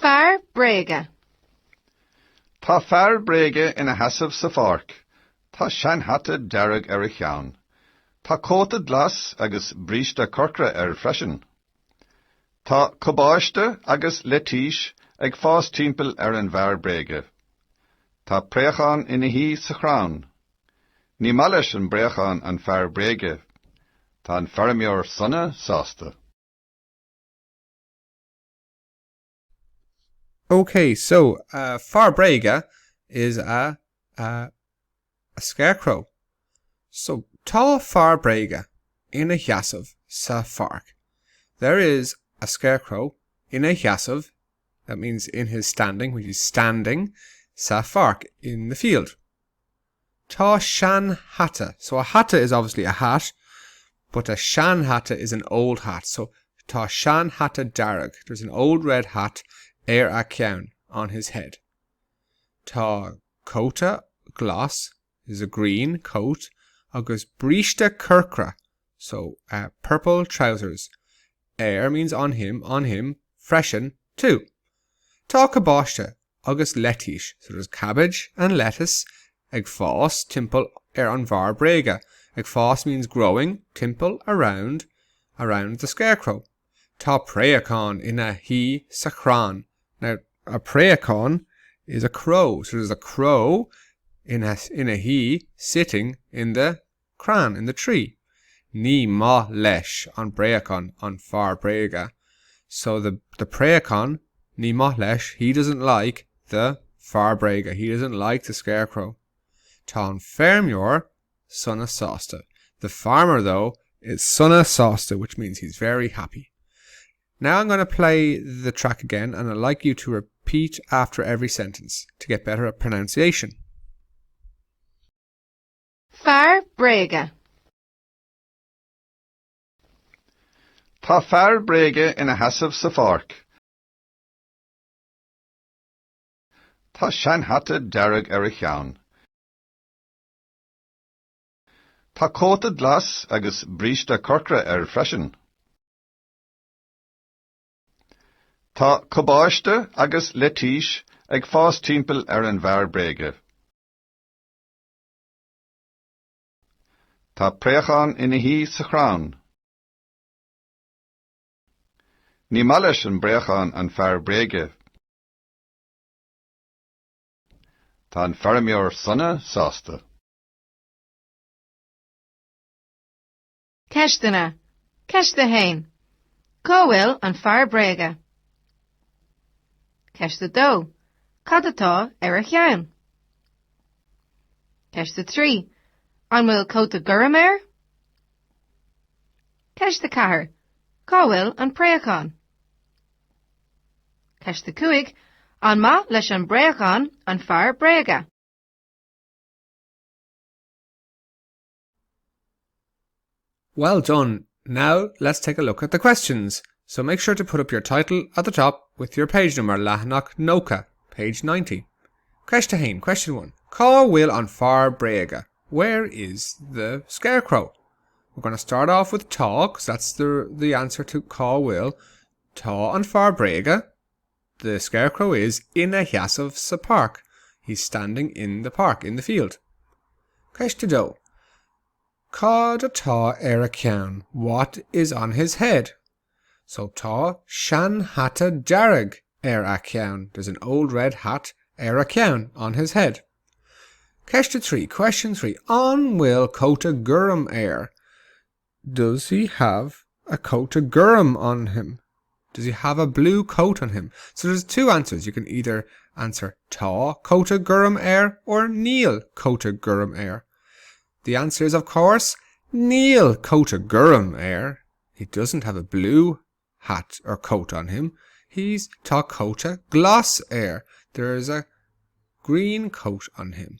Fear Bréige. Tá Fear Bréige ina hasamh sa pharc. Tá seanchata dearg ar a cheann. Tá cóta glas agus bríste corcra freisin. Tá cobáiste agus letíis ag fás timpeall ar an Fear Bréige. Tá préachán ina hí sa chrán. Ní maileis an bréachán an Fear Bréige. Tá an feirmeoir sunna sásta. Okay, so Fear Bréige is a scarecrow. So tá Fear Bréige ina sheasamh sa pharc. There is a scarecrow ina sheasamh, that means in his standing, which is standing, sa pharc, in the field. Tá sean hata. So a hata is obviously a hat, but a sean hata is an old hat. So tá sean hata dearg. There's an old red hat a ceann on his head. Tá cóta glas is a green coat, agus bríste curcra, so purple trousers. Means on him, freshen too. Tá cobáiste agus letíis, so there's cabbage and lettuce ag fás timpeall ar an Fear Bréige. Ag fás means growing, timpeall around the scarecrow. Tá préachán ina hí sa chrán. Now, a préachán is a crow. So there's a crow in a hí sitting in the cran, in the tree. Ní má leis an préachán an Fear Bréige. So the préachán, ní má leis, he doesn't like the Fear Bréige. He doesn't like the scarecrow. Tá an feirmeoir sunna sásta. The farmer, though, is sunna sásta, which means he's very happy. Now I'm going to play the track again, and I'd like you to repeat after every sentence to get better at pronunciation. Fear Bréige. Tá Fear Bréige ina hasamh sa pharc. Tá seanchata dearg ar a cheann. Tá cóta glas agus bríste corcra freisin. Tá cobáiste agus letíis ag fás timpeall ar an Fear Bréige. Tá préachán ina hí sa chrán. Ní maileis an bréachán an Fear Bréige. Tá an feirmeoir sunna sásta. Ceistena. Ceiste hain. Cóhfuil an Fear Bréige. Ceiste dó. Cad atá ar a cheann. Ceiste trí. An bhfuil cóta gurm air? Ceiste cathair. Cóhfuil an préachán. Ceiste cuaig. An má leis an bréachán an Fear Bréige. Well done. Now let's take a look at the questions. So make sure to put up your title at the top with your page number, Leathnach Nócha, page 90. Ceiste hain, question 1. Cá bhfuil an Fear Bréige. Where is the scarecrow? We're going to start off with tá, because that's the answer to cá bhfuil. Tá an Fear Bréige. The scarecrow is ina sheasamh sa pharc. He's standing in the park, in the field. Ceiste dó. Cad atá ar a ceann. What is on his head? So tá sean hata dearg ar a ceann. There's an old red hat ar a ceann on his head. Ceiste 3, question 3. An bhfuil cóta gurm air. Does he have a cóta gurm on him? Does he have a blue coat on him? So there's two answers. You can either answer tá cóta gurm air or níl cóta gurm air. The answer is, of course, níl cóta gurm air. He doesn't have a blue hat or coat on him. He's tá cóta glas air. There's a green coat on him.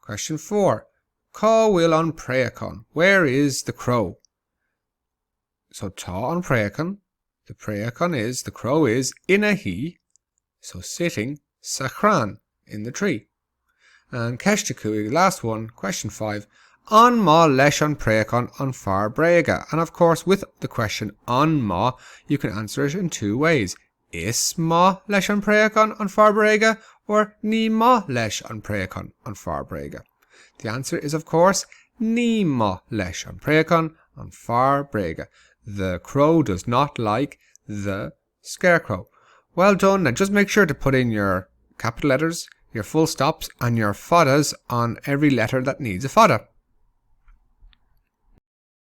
Question 4. Cá bhfuil an préachán. Where is the crow? So tá an préachán. The préachán is, the crow is, ina hí, so sitting, sa chrán, in the tree. And ceiste cuaig, last one, question 5. An má leis an préachán an Fear Bréige. And of course, with the question an má, you can answer it in two ways. is má leis an préachan an Fear Bréige or ní má leis an préachan an Fear Bréige? The answer is, of course, ní má leis an préachan an Fear Bréige. The crow does not like the scarecrow. Well done. Now just make sure to put in your capital letters, your full stops and your foddas on every letter that needs a fodder.